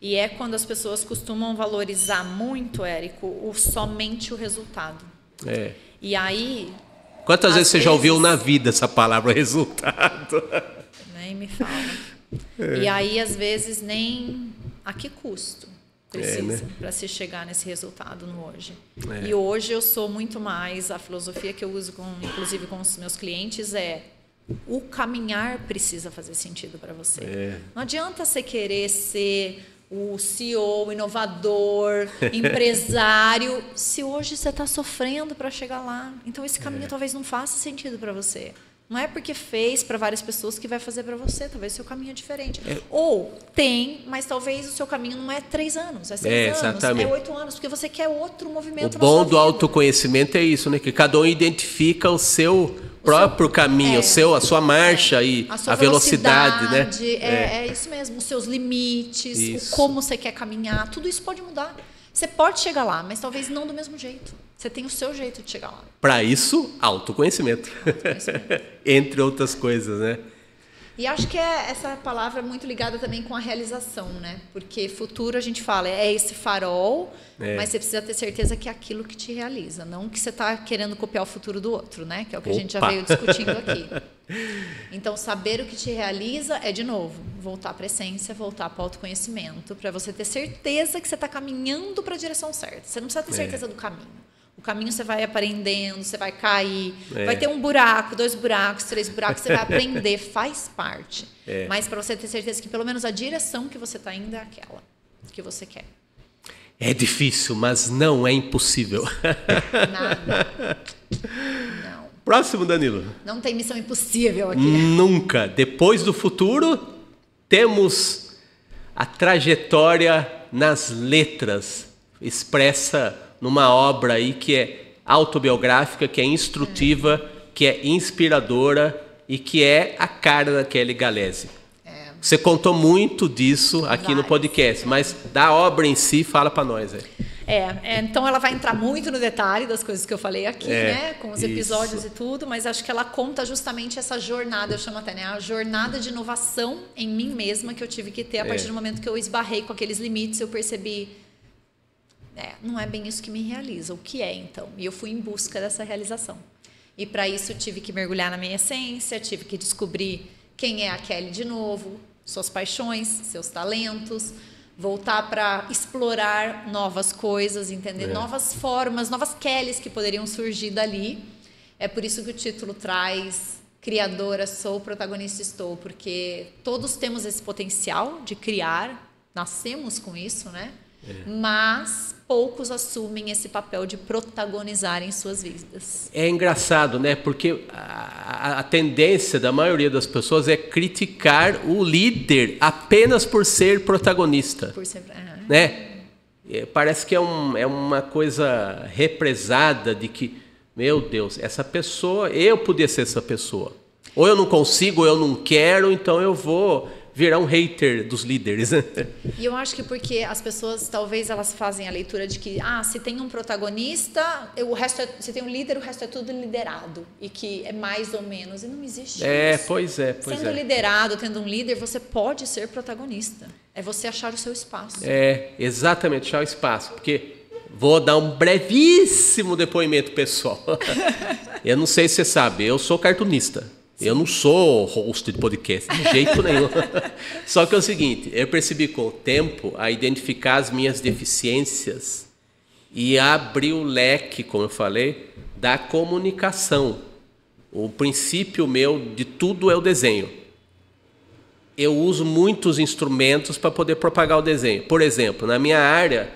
E é quando as pessoas costumam valorizar muito, Érico, somente o resultado. E aí... Quantas vezes você já ouviu na vida essa palavra resultado? Nem me fala. E aí, às vezes, nem a que custo precisa para se chegar nesse resultado no hoje. E hoje eu sou muito mais... A filosofia que eu uso, inclusive com os meus clientes, o caminhar precisa fazer sentido para você. Não adianta você querer ser o CEO, o inovador, empresário, se hoje você está sofrendo para chegar lá. Então, esse caminho talvez não faça sentido para você. Não é porque fez para várias pessoas que vai fazer para você. Talvez o seu caminho é diferente. Ou tem, mas talvez o seu caminho não é 3 anos, é 6 anos, é 8 anos, porque você quer outro movimento na sua vida. O bom do autoconhecimento é isso, né? Que cada um identifica o seu próprio caminho, a sua marcha e a velocidade, né? É isso mesmo, os seus limites, como você quer caminhar, tudo isso pode mudar. Você pode chegar lá, mas talvez não do mesmo jeito. Você tem o seu jeito de chegar lá. Para isso, autoconhecimento. Entre outras coisas, né? E acho que essa palavra é muito ligada também com a realização, né? Porque futuro a gente fala, é esse farol, mas você precisa ter certeza que é aquilo que te realiza, não que você está querendo copiar o futuro do outro, né? Que é o que a gente já veio discutindo aqui. Então, saber o que te realiza é, de novo, voltar para a essência, voltar para o autoconhecimento, para você ter certeza que você está caminhando para a direção certa. Você não precisa ter certeza do caminho. O caminho você vai aprendendo, você vai cair, vai ter 1 buraco, 2 buracos, 3 buracos, você vai aprender, faz parte. Mas para você ter certeza que pelo menos a direção que você está indo é aquela que você quer. É difícil, mas não é impossível. Nada. Não. Próximo, Danilo. Não tem missão impossível aqui. Nunca. Depois do futuro, temos a trajetória nas letras expressa numa obra aí que é autobiográfica, que é instrutiva, que é inspiradora e que é a cara da Kelly Gallese. Você contou muito disso aqui no podcast, mas da obra em si, fala para nós. Então ela vai entrar muito no detalhe das coisas que eu falei aqui, né? Com os episódios e tudo, mas acho que ela conta justamente essa jornada, eu chamo até, né? A jornada de inovação em mim mesma que eu tive que ter a partir do momento que eu esbarrei com aqueles limites, eu percebi... não é bem isso que me realiza. O que é, então? E eu fui em busca dessa realização. E para isso eu tive que mergulhar na minha essência, tive que descobrir quem é a Kelly de novo, suas paixões, seus talentos, voltar para explorar novas coisas, entender novas formas, novas Kellys que poderiam surgir dali. É por isso que o título traz criadora, sou, protagonista, estou, porque todos temos esse potencial de criar, nascemos com isso, né? Mas poucos assumem esse papel de protagonizar em suas vidas. É engraçado, né? Porque a tendência da maioria das pessoas é criticar o líder apenas por ser protagonista. Por ser, né? Parece que é uma coisa represada de que, meu Deus, essa pessoa, eu podia ser essa pessoa. Ou eu não consigo, ou eu não quero, então eu vou virar um hater dos líderes. E eu acho que porque as pessoas, talvez elas fazem a leitura de que, se tem um protagonista, o resto se tem um líder, o resto é tudo liderado. E que é mais ou menos, e não existe isso. Pois é. Sendo liderado, tendo um líder, você pode ser protagonista. É você achar o seu espaço. Exatamente, achar o espaço. Porque vou dar um brevíssimo depoimento pessoal. Eu não sei se você sabe, eu sou cartunista. Eu não sou host de podcast, de jeito nenhum. Só que é o seguinte, eu percebi com o tempo a identificar as minhas deficiências e abrir o leque, como eu falei, da comunicação. O princípio meu de tudo é o desenho. Eu uso muitos instrumentos para poder propagar o desenho. Por exemplo, na minha área,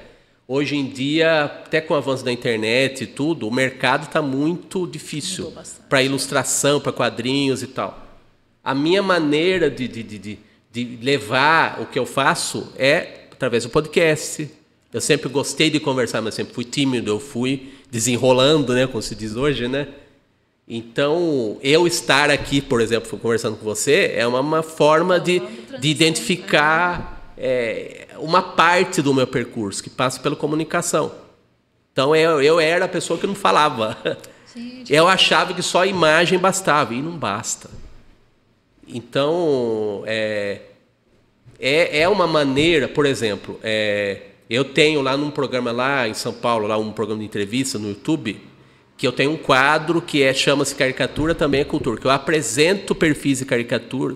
hoje em dia, até com o avanço da internet e tudo, o mercado está muito difícil para ilustração, para quadrinhos e tal. A minha maneira de levar o que eu faço é através do podcast. Eu sempre gostei de conversar, mas sempre fui tímido, eu fui desenrolando, né, como se diz hoje, né? Então, eu estar aqui, por exemplo, conversando com você, é uma forma de identificar uma parte do meu percurso, que passa pela comunicação. Então, eu era a pessoa que não falava. Eu achava que só a imagem bastava, e não basta. Então, é uma maneira, por exemplo, eu tenho lá num programa lá em São Paulo, lá um programa de entrevista no YouTube, que eu tenho um quadro que chama-se Caricatura Também é Cultura, que eu apresento perfis de caricatura,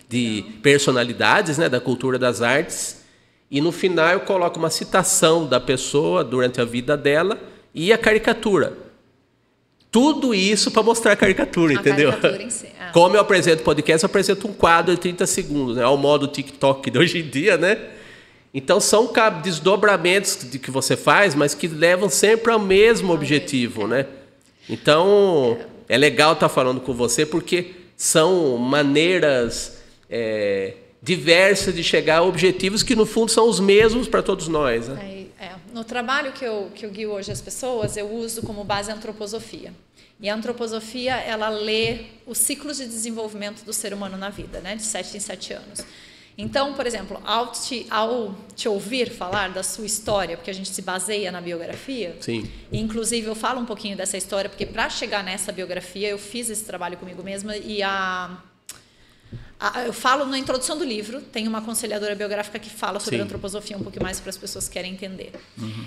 de personalidades, né, da cultura das artes, e no final eu coloco uma citação da pessoa durante a vida dela e a caricatura. Tudo isso para mostrar a caricatura, entendeu? Caricatura em si. Como eu apresento podcast, eu apresento um quadro de 30 segundos, né, ao modo TikTok de hoje em dia, né? Então são desdobramentos que você faz, mas que levam sempre ao mesmo objetivo, né? Então é legal estar falando com você, porque são maneiras diversas de chegar a objetivos que no fundo são os mesmos para todos nós, né? No trabalho que eu guio hoje as pessoas, eu uso como base a antroposofia. E a antroposofia, ela lê os ciclos de desenvolvimento do ser humano na vida, né? De 7 em 7 anos. Então, por exemplo, ao te ouvir falar da sua história, porque a gente se baseia na biografia, sim. E inclusive eu falo um pouquinho dessa história, porque para chegar nessa biografia eu fiz esse trabalho comigo mesma e eu falo na introdução do livro, tem uma aconselhadora biográfica que fala sobre a antroposofia um pouco mais para as pessoas que querem entender. Uhum.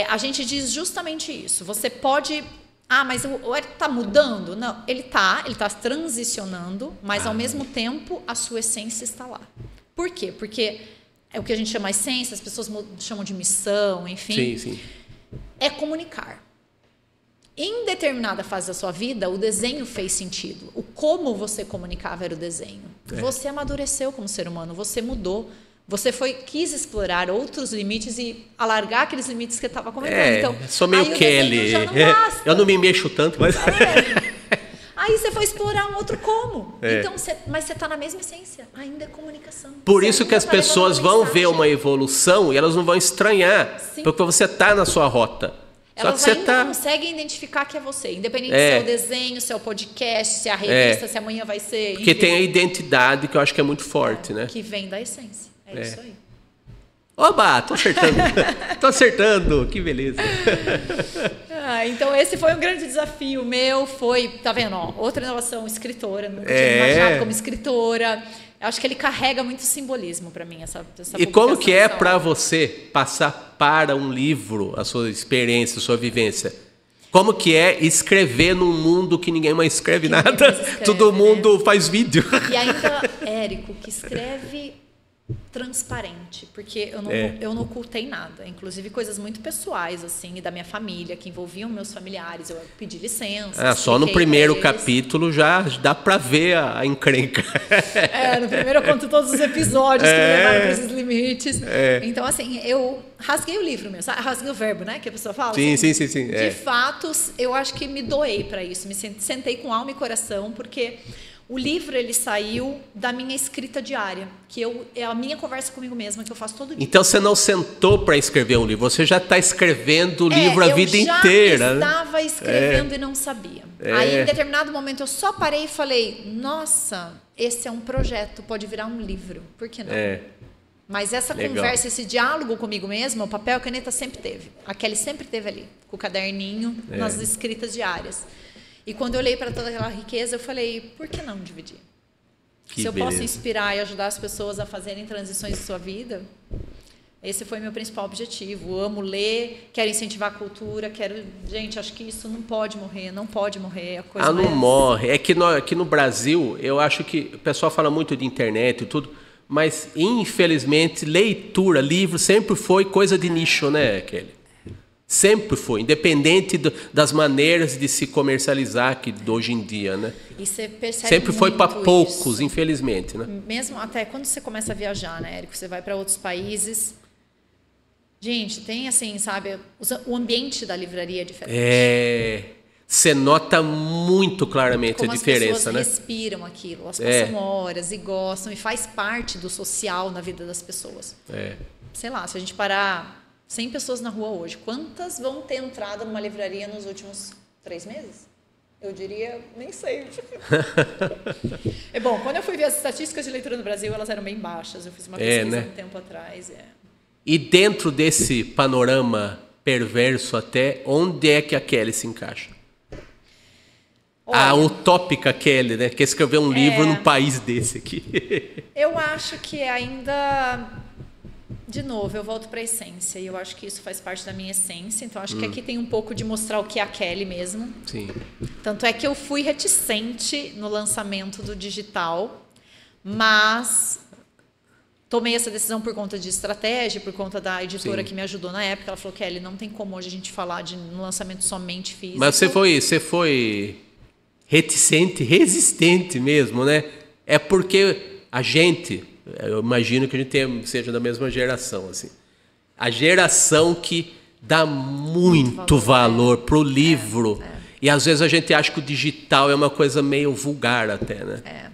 A gente diz justamente isso. Você pode... mas o Érico está mudando? Não, ele está transicionando, mas ao mesmo tempo a sua essência está lá. Por quê? Porque é o que a gente chama de essência, as pessoas chamam de missão, enfim. Sim. É comunicar. Em determinada fase da sua vida, o desenho fez sentido. O como você comunicava era o desenho. Você amadureceu como ser humano, você mudou. Você quis explorar outros limites e alargar aqueles limites que você estava comentando. Então, sou meio Kelly. Eu não me mexo tanto, mas... Aí você foi explorar um outro como. Então, mas você está na mesma essência. Ainda é comunicação. Por isso que as pessoas vão ver uma evolução e elas não vão estranhar. Sim. Porque você está na sua rota. Elas ainda conseguem identificar que é você. Independente se é o desenho, se é o podcast, se é a revista, se amanhã vai ser... Porque tem a identidade que eu acho que é muito forte, né? Que vem da essência. É isso aí. Oba, tô acertando. Tô acertando, que beleza. Então esse foi um grande desafio meu, tá vendo, outra inovação, escritora, nunca tinha imaginado como escritora. Eu acho que ele carrega muito simbolismo para mim, essa E como que é para você passar para um livro a sua experiência, a sua vivência? Como que é escrever num mundo que ninguém mais escreve nada? Todo mundo faz vídeo. E ainda, Érico, que escreve transparente, porque eu não ocultei nada, inclusive coisas muito pessoais assim, e da minha família, que envolviam meus familiares, eu pedi licença. Só no primeiro capítulo já dá para ver a encrenca. No primeiro eu conto todos os episódios que me levaram para esses limites. Então, assim, eu rasguei o livro mesmo, rasguei o verbo, né, que a pessoa fala. Sim. De fato, eu acho que me doei para isso, me sentei com alma e coração, porque O livro, ele saiu da minha escrita diária, que é a minha conversa comigo mesma, que eu faço todo dia. Então você não sentou para escrever um livro, você já está escrevendo o livro a vida inteira. Eu já estava escrevendo e não sabia. Aí, em determinado momento, eu só parei e falei, nossa, esse é um projeto, pode virar um livro, por que não? Mas essa conversa, esse diálogo comigo mesma, o papel e a caneta sempre teve. A Kelly sempre teve ali, com o caderninho, nas escritas diárias. E quando eu olhei para toda aquela riqueza, eu falei, por que não dividir? Se eu posso inspirar e ajudar as pessoas a fazerem transições em sua vida, esse foi meu principal objetivo. Eu amo ler, quero incentivar a cultura, Gente, acho que isso não pode morrer, não pode morrer. A coisa não morre. É que aqui no Brasil, eu acho que o pessoal fala muito de internet e tudo, mas, infelizmente, leitura, livro, sempre foi coisa de nicho, né, Kelly? Sempre foi, independente das maneiras de se comercializar que hoje em dia, né? E você percebe sempre foi para poucos, isso. Infelizmente, né? Mesmo até quando você começa a viajar, né, Érico? Você vai para outros países. Gente, tem assim, sabe? O ambiente da livraria é diferente. Você nota muito claramente como a diferença, as pessoas né? respiram aquilo, elas passam horas e gostam e faz parte do social na vida das pessoas. Sei lá, se a gente parar 100 pessoas na rua hoje, quantas vão ter entrado numa livraria nos últimos 3 meses? Eu diria, nem sei. Bom, quando eu fui ver as estatísticas de leitura no Brasil, elas eram bem baixas. Eu fiz uma pesquisa um tempo atrás. E dentro desse panorama perverso até, onde é que a Kelly se encaixa? Olha, a utópica Kelly, né? Que escreveu um livro num país desse aqui. Eu acho que ainda... De novo, eu volto para a essência, e eu acho que isso faz parte da minha essência, então acho que aqui tem um pouco de mostrar o que é a Kelly mesmo. Sim. Tanto é que eu fui reticente no lançamento do digital, mas tomei essa decisão por conta de estratégia, por conta da editora que me ajudou na época. Ela falou, Kelly, não tem como hoje a gente falar de um lançamento somente físico. Mas você foi reticente, resistente mesmo, né? É porque a gente... Eu imagino que a gente seja da mesma geração, assim. A geração que dá muito valor pro livro. E às vezes a gente acha que o digital é uma coisa meio vulgar até, né?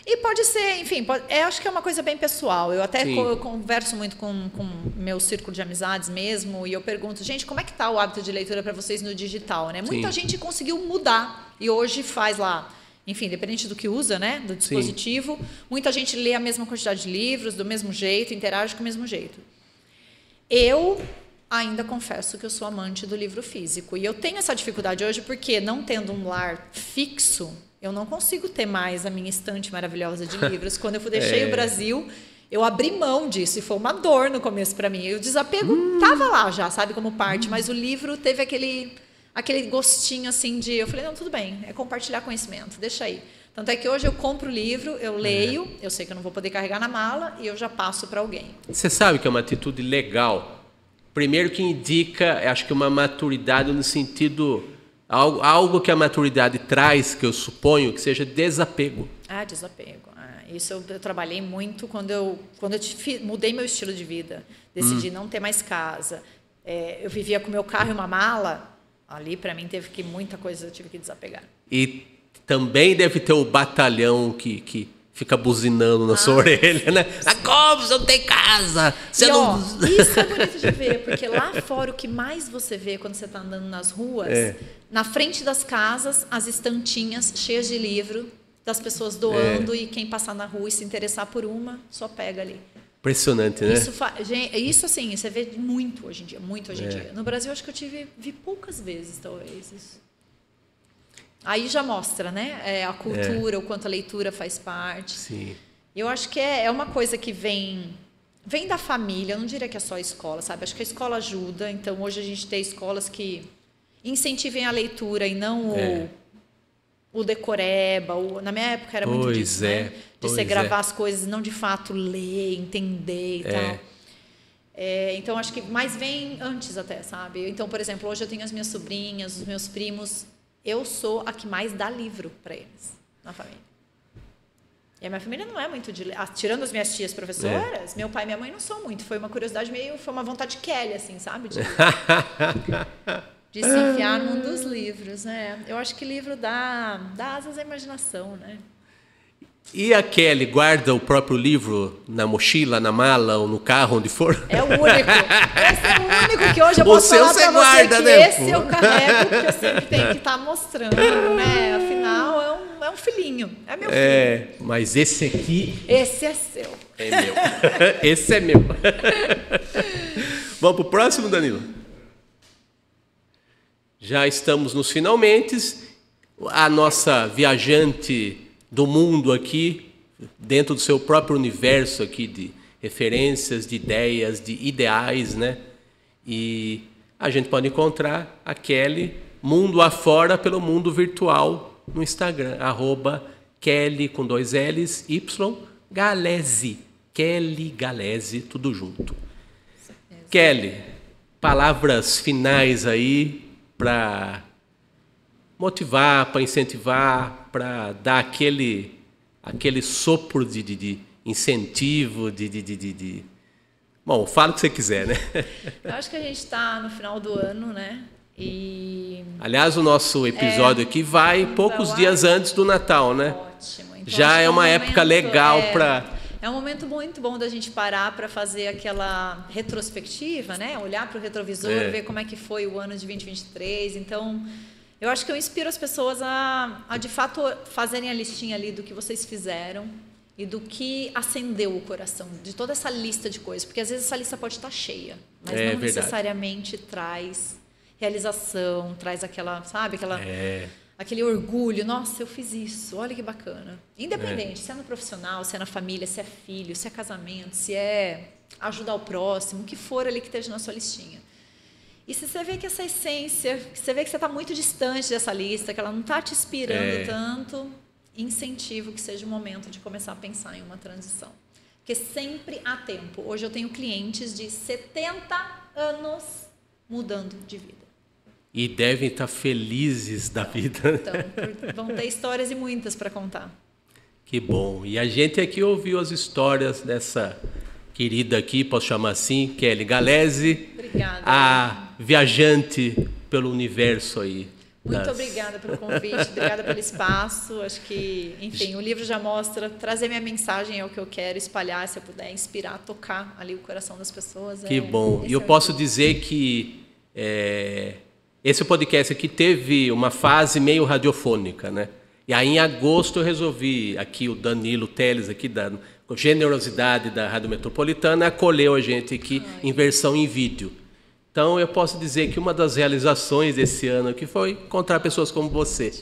E pode ser, enfim, acho que é uma coisa bem pessoal. Eu até converso muito com meu círculo de amizades mesmo, e eu pergunto, gente, como é que tá o hábito de leitura para vocês no digital, né? Muita gente conseguiu mudar e hoje faz lá... Enfim, independente do que usa, né, do dispositivo, muita gente lê a mesma quantidade de livros, do mesmo jeito, interage com o mesmo jeito. Eu ainda confesso que eu sou amante do livro físico. E eu tenho essa dificuldade hoje porque, não tendo um lar fixo, eu não consigo ter mais a minha estante maravilhosa de livros. Quando eu deixei o Brasil, eu abri mão disso. E foi uma dor no começo para mim. E o desapego estava lá já, sabe, como parte. Mas o livro teve aquele gostinho assim de... Eu falei, não, tudo bem, é compartilhar conhecimento, deixa aí. Tanto é que hoje eu compro o livro, eu leio, eu sei que eu não vou poder carregar na mala e eu já passo para alguém. Você sabe que é uma atitude legal. Primeiro que indica, acho que uma maturidade no sentido... Algo que a maturidade traz, que eu suponho, que seja desapego. Desapego. Isso eu trabalhei muito quando eu mudei meu estilo de vida. Decidi não ter mais casa. Eu vivia com meu carro e uma mala... Ali, para mim, muita coisa eu tive que desapegar. E também deve ter o batalhão que fica buzinando na sua orelha, né? Como você não tem casa? Isso é bonito de ver, porque lá fora o que mais você vê quando você está andando nas ruas, na frente das casas, as estantinhas cheias de livro, das pessoas doando, e quem passar na rua e se interessar por uma, só pega ali. Impressionante, né? Isso assim, você vê muito hoje em dia, dia. No Brasil, acho que eu vi poucas vezes, talvez, isso. Aí já mostra, né? A cultura, o quanto a leitura faz parte. Sim. Eu acho que é uma coisa que vem da família, eu não diria que é só a escola, sabe? Acho que a escola ajuda, então hoje a gente tem escolas que incentivem a leitura e não o decoreba. Na minha época era muito disso, né? De você gravar as coisas, não de fato ler, entender e tal. Então, acho que mais vem antes até, sabe? Então, por exemplo, hoje eu tenho as minhas sobrinhas, os meus primos. Eu sou a que mais dá livro para eles, na família. E a minha família não é muito de ler. Tirando as minhas tias professoras, meu pai e minha mãe não são muito. Foi uma curiosidade foi uma vontade Kelly, assim, sabe? De se enfiar num dos livros, né? Eu acho que livro dá asas à imaginação, né? E a Kelly guarda o próprio livro na mochila, na mala ou no carro, onde for? É o único. Esse é o único que hoje eu posso falar pra você que né, esse eu carrego, porque eu sempre tenho que estar mostrando, né? Afinal, é um filhinho. É meu filho. Mas esse aqui... Esse é seu. É meu. Esse é meu. Vamos pro próximo, Danilo? Já estamos nos finalmente. A nossa viajante do mundo aqui, dentro do seu próprio universo aqui de referências, de ideias, de ideais, né? E a gente pode encontrar a Kelly mundo afora pelo mundo virtual no Instagram, @Kelly com 2 L's, Y, Galese, Kelly Galese, tudo junto. Kelly, palavras finais aí para motivar, para incentivar, para dar aquele sopro de incentivo, Bom, fala o que você quiser, né? Eu acho que a gente está no final do ano, né? E... Aliás, o nosso episódio aqui vai poucos dias antes do Natal, né? Ótimo. Então, já é uma época legal para... É um momento muito bom da gente parar para fazer aquela retrospectiva, né? Olhar para o retrovisor, ver como é que foi o ano de 2023. Então... eu acho que eu inspiro as pessoas a de fato, fazerem a listinha ali do que vocês fizeram e do que acendeu o coração, de toda essa lista de coisas. Porque às vezes essa lista pode estar cheia, mas não necessariamente traz realização, traz aquela, sabe, aquele orgulho. Nossa, eu fiz isso, olha que bacana. Independente, se é no profissional, se é na família, se é filho, se é casamento, se é ajudar o próximo, o que for ali que esteja na sua listinha. E se você vê que essa essência, você vê que você está muito distante dessa lista, que ela não está te inspirando tanto, incentivo que seja o momento de começar a pensar em uma transição. Porque sempre há tempo. Hoje eu tenho clientes de 70 anos mudando de vida. E devem estar felizes da vida. Então, vão ter histórias e muitas para contar. Que bom. E a gente aqui ouviu as histórias dessa querida aqui, posso chamar assim, Kelly Galese. Obrigada. A viajante pelo universo aí. Muito obrigada pelo convite, obrigada pelo espaço. Acho que, enfim, o livro já mostra, trazer minha mensagem é o que eu quero, espalhar, se eu puder, inspirar, tocar ali o coração das pessoas. Que bom. E eu posso dizer que esse podcast aqui teve uma fase meio radiofônica, né? E aí em agosto eu resolvi, aqui o Danilo Teles, aqui da generosidade da Rádio Metropolitana, acolheu a gente aqui em versão em vídeo. Então, eu posso dizer que uma das realizações desse ano aqui foi encontrar pessoas como você.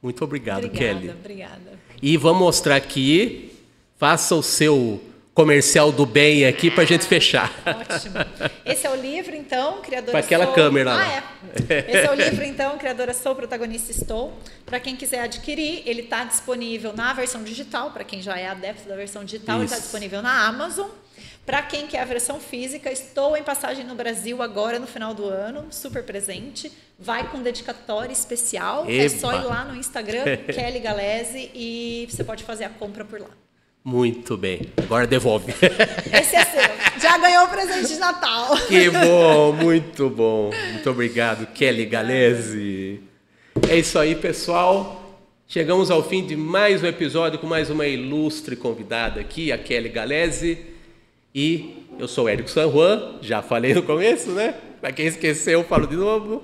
Muito obrigado, Kelly. Obrigada. E vamos mostrar aqui, faça o seu comercial do bem aqui para a gente fechar. Ótimo. Esse é o livro, então, Criadora Para aquela Sou... câmera lá. Esse é o livro, então, Criadora Sou, Protagonista Estou. Para quem quiser adquirir, ele está disponível na versão digital. Para quem já é adepto da versão digital, ele está disponível na Amazon. Para quem quer a versão física, estou em passagem no Brasil agora no final do ano, super presente. Vai com dedicatória especial. É só ir lá no Instagram, Kelly Galese, e você pode fazer a compra por lá. Muito bem. Agora devolve. Esse é seu. Já ganhou o presente de Natal. Que bom, muito bom. Muito obrigado, Kelly Galese. É isso aí, pessoal. Chegamos ao fim de mais um episódio com mais uma ilustre convidada aqui, a Kelly Galese. E eu sou Érico San Juan, já falei no começo, né? Para quem esqueceu, eu falo de novo.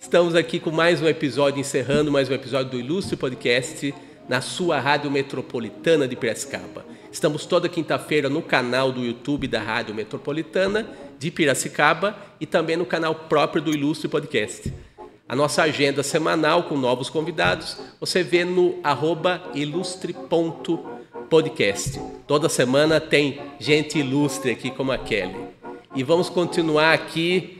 Estamos aqui com mais um episódio, encerrando mais um episódio do Ilustre Podcast na sua Rádio Metropolitana de Piracicaba. Estamos toda quinta-feira no canal do YouTube da Rádio Metropolitana de Piracicaba e também no canal próprio do Ilustre Podcast. A nossa agenda semanal com novos convidados você vê no @ilustre.podcast. Toda semana tem gente ilustre aqui como a Kelly. E vamos continuar aqui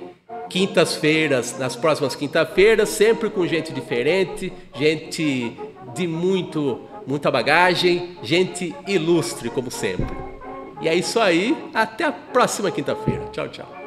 quintas-feiras, nas próximas quinta-feiras, sempre com gente diferente, gente de muita bagagem, gente ilustre como sempre. E é isso aí, até a próxima quinta-feira. Tchau, tchau.